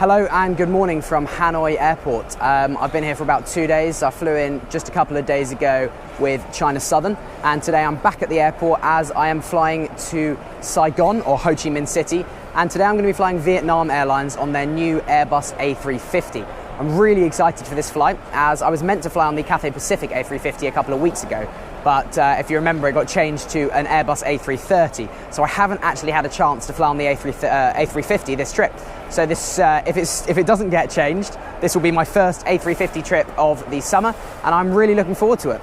Hello and good morning from Hanoi Airport. I've been here for about 2 days. I flew in just a couple of days ago with China Southern, and today I'm back at the airport as I am flying to Saigon, or Ho Chi Minh City, and today I'm going to be flying Vietnam Airlines on their new Airbus A350. I'm really excited for this flight as I was meant to fly on the Cathay Pacific A350 a couple of weeks ago, but if you remember, it got changed to an Airbus A330, so I haven't actually had a chance to fly on the A350 this trip. So this, if it doesn't get changed, this will be my first A350 trip of the summer, and I'm really looking forward to it.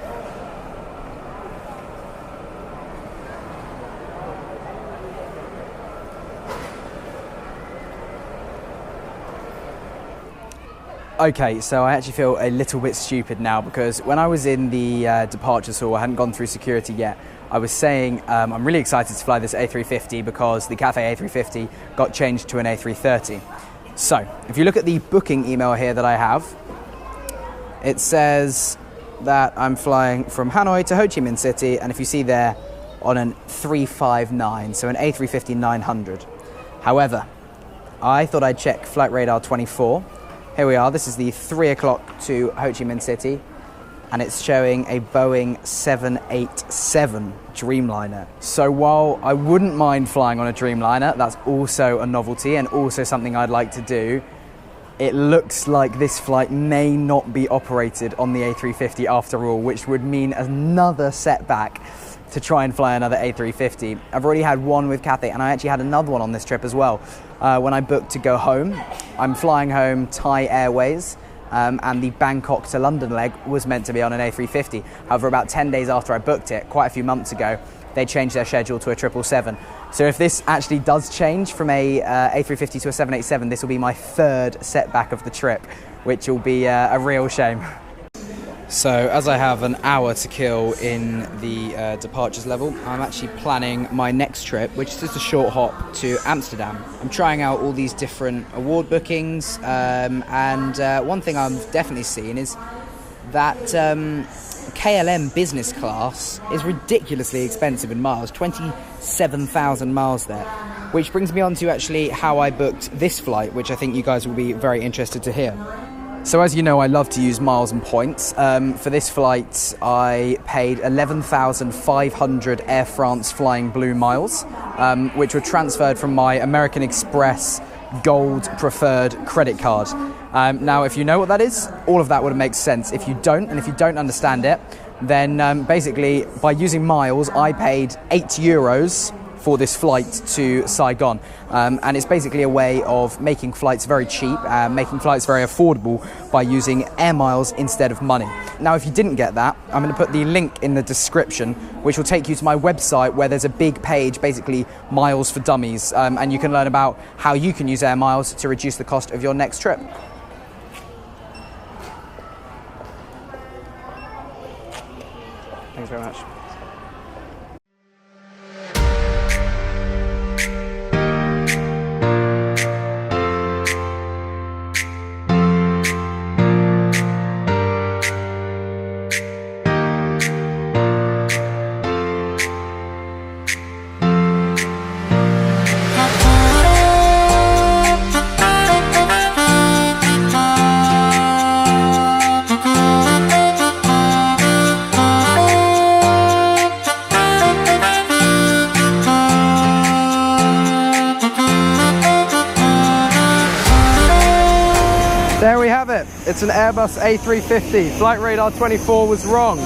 Okay, so I actually feel a little bit stupid now because when I was in the departures hall, I hadn't gone through security yet, I was saying I'm really excited to fly this A350 because the Cathay A350 got changed to an A330. So, if you look at the booking email here that I have, it says that I'm flying from Hanoi to Ho Chi Minh City, and if you see there, on an 359, so an A350-900. However, I thought I'd check Flight Radar 24. Here we are, this is the 3 o'clock to Ho Chi Minh City, and it's showing a Boeing 787 Dreamliner. So while I wouldn't mind flying on a Dreamliner, that's also a novelty and also something I'd like to do, it looks like this flight may not be operated on the A350 after all, which would mean another setback to try and fly another A350. I've already had one with Cathay, and I actually had another one on this trip as well. When I booked to go home, I'm flying home Thai Airways, and the Bangkok to London leg was meant to be on an A350. However, about 10 days after I booked it, quite a few months ago, they changed their schedule to a 777. So if this actually does change from a A350 to a 787, this will be my third setback of the trip, which will be a real shame. So as I have an hour to kill in the departures level, I'm actually planning my next trip, which is just a short hop to Amsterdam. I'm trying out all these different award bookings, and one thing I've definitely seen is that KLM business class is ridiculously expensive in miles, 27,000 miles there, which brings me on to actually how I booked this flight, which I think you guys will be very interested to hear. So as you know, I love to use miles and points. For this flight, I paid 11,500 Air France Flying Blue miles, which were transferred from my American Express Gold Preferred credit card. Now, if you know what that is, all of that would make sense. If you don't, and if you don't understand it, then basically, by using miles, I paid €8 for this flight to Saigon, and it's basically a way of making flights very cheap, making flights very affordable by using air miles instead of money. Now, if you didn't get that, I'm going to put the link in the description, which will take you to my website where there's a big page, basically Miles for Dummies, and you can learn about how you can use air miles to reduce the cost of your next trip. Thanks very much. There we have it. It's an Airbus A350. Flight Radar 24 was wrong.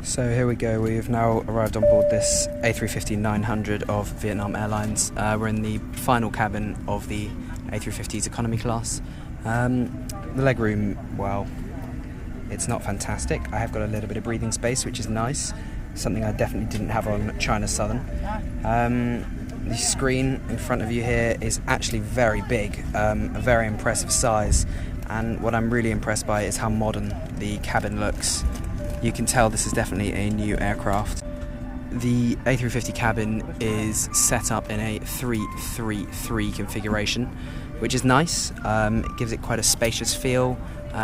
So here we go, we've now arrived on board this A350-900 of Vietnam Airlines. We're in the final cabin of the A350's economy class. The legroom, well, it's not fantastic. I have got a little bit of breathing space, which is nice, something I definitely didn't have on China Southern. The screen in front of you here is actually very big, a very impressive size, and what I'm really impressed by is how modern the cabin looks. You can tell this is definitely a new aircraft. The A350 cabin is set up in a 333 configuration, which is nice. It gives it quite a spacious feel.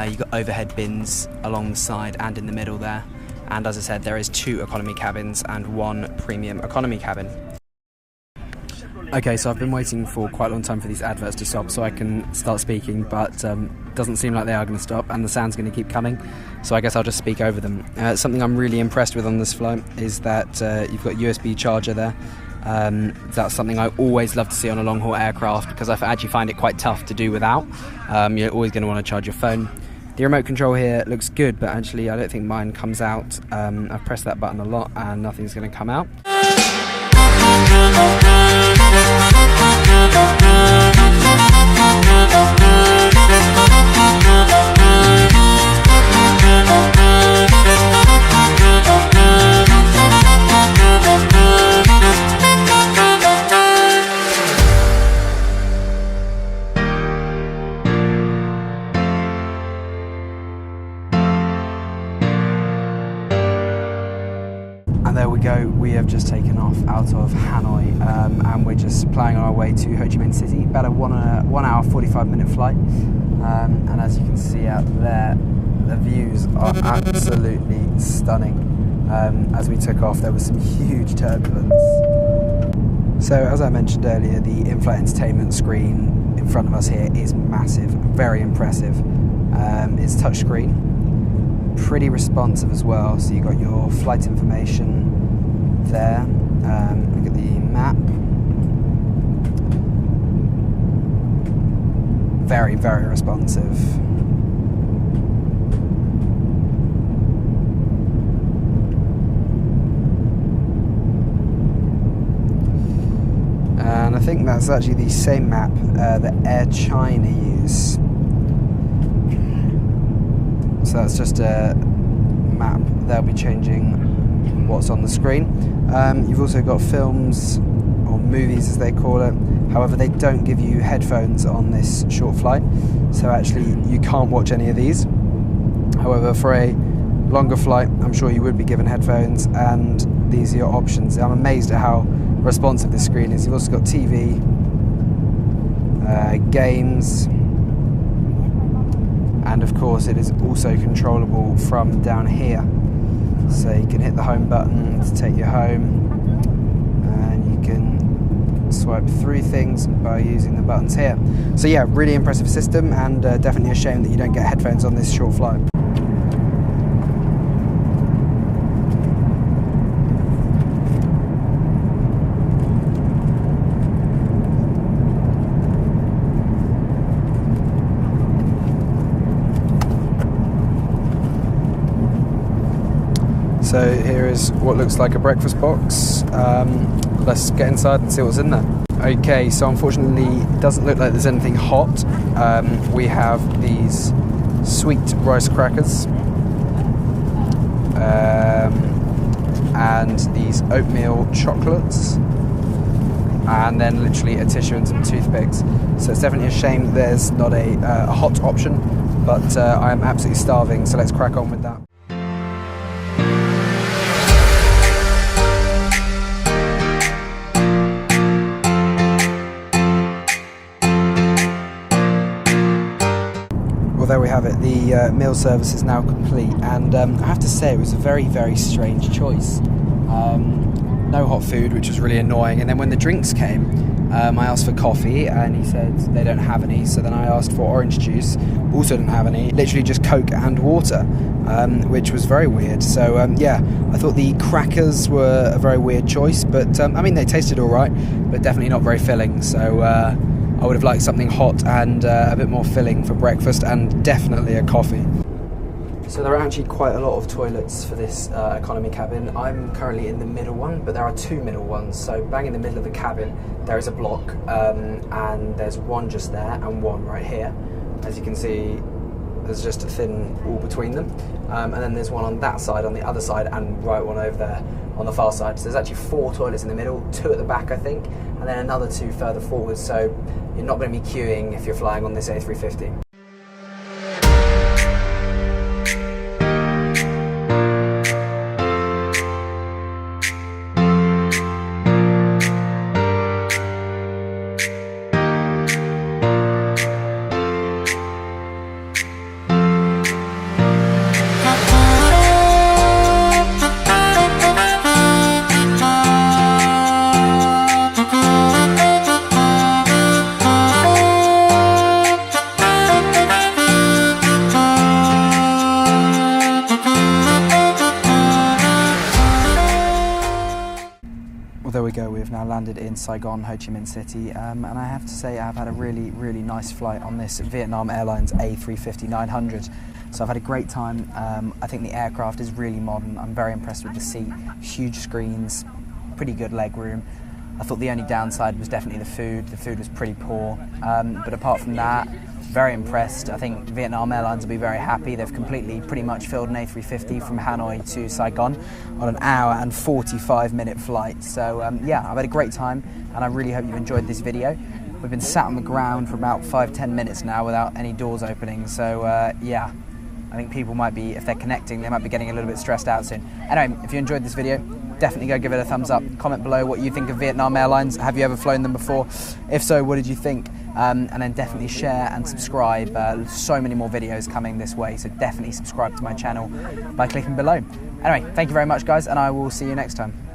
You've got overhead bins along the side and in the middle there. And as I said, there is 2 economy cabins and 1 premium economy cabin. Okay, so I've been waiting for quite a long time for these adverts to stop so I can start speaking, but doesn't seem like they are going to stop, and the sound's going to keep coming, so I guess I'll just speak over them. Something I'm really impressed with on this flight is that you've got USB charger there. That's something I always love to see on a long-haul aircraft, because I actually find it quite tough to do without. You're always going to want to charge your phone. The remote control here looks good, but actually I don't think mine comes out. I've pressed that button a lot and nothing's going to come out. And there we go, we have just taken off out of Hanoi, and we're just ploughing on our way to Ho Chi Minh City, about a 1 hour 45-minute flight. And as you can see out there, the views are absolutely stunning. As we took off, there was some huge turbulence. So as I mentioned earlier, the in-flight entertainment screen in front of us here is massive, very impressive. It's touchscreen. Pretty responsive as well, so you've got your flight information there. Look at the map. Very, very responsive. And I think that's actually the same map that Air China use. So that's just a map. They'll be changing what's on the screen. You've also got films, or movies as they call it. However, they don't give you headphones on this short flight, so actually you can't watch any of these. However, for a longer flight, I'm sure you would be given headphones, and these are your options. I'm amazed at how responsive this screen is. You've also got TV, games, and of course it is also controllable from down here. So you can hit the home button to take you home, and you can swipe through things by using the buttons here. So yeah, really impressive system, and definitely a shame that you don't get headphones on this short flight. So here is what looks like a breakfast box. Let's get inside and see what's in there. Okay, so unfortunately it doesn't look like there's anything hot. We have these sweet rice crackers and these oatmeal chocolates, and then literally a tissue and some toothpicks. So it's definitely a shame there's not a hot option, but I am absolutely starving, so let's crack on with that. Well, there we have it. The meal service is now complete, and I have to say it was a very, very strange choice. No hot food, which was really annoying, and then when the drinks came, I asked for coffee and he said they don't have any, so then I asked for orange juice, also didn't have any, literally just Coke and water, which was very weird. So yeah, I thought the crackers were a very weird choice, but I mean they tasted alright, but definitely not very filling, so I would have liked something hot and a bit more filling for breakfast, and definitely a coffee. So there are actually quite a lot of toilets for this economy cabin. I'm currently in the middle one, but there are 2 middle ones. So bang in the middle of the cabin, there is a block, and there's one just there and one right here. As you can see, there's just a thin wall between them. And then there's one on that side, on the other side, and right one over there on the far side. So there's actually 4 toilets in the middle, 2 at the back I think, and then another 2 further forward, so you're not going to be queuing if you're flying on this A350. Well, there we go, we've now landed in Saigon, Ho Chi Minh City, and I have to say I've had a really, really nice flight on this Vietnam Airlines A350-900. So I've had a great time. I think the aircraft is really modern. I'm very impressed with the seat, huge screens, pretty good leg room. I thought the only downside was definitely the food. The food was pretty poor, but apart from that, very impressed. I think Vietnam Airlines will be very happy. They've completely pretty much filled an A350 from Hanoi to Saigon on an hour and 45-minute flight. So yeah, I've had a great time, and I really hope you enjoyed this video. We've been sat on the ground for about 5-10 minutes now without any doors opening, so yeah, I think people might be, if they're connecting, they might be getting a little bit stressed out soon. Anyway, if you enjoyed this video, definitely go give it a thumbs up. Comment below what you think of Vietnam Airlines. Have you ever flown them before? If so, what did you think? And then definitely share and subscribe. So many more videos coming this way, so definitely subscribe to my channel by clicking below. Anyway, thank you very much guys, and I will see you next time.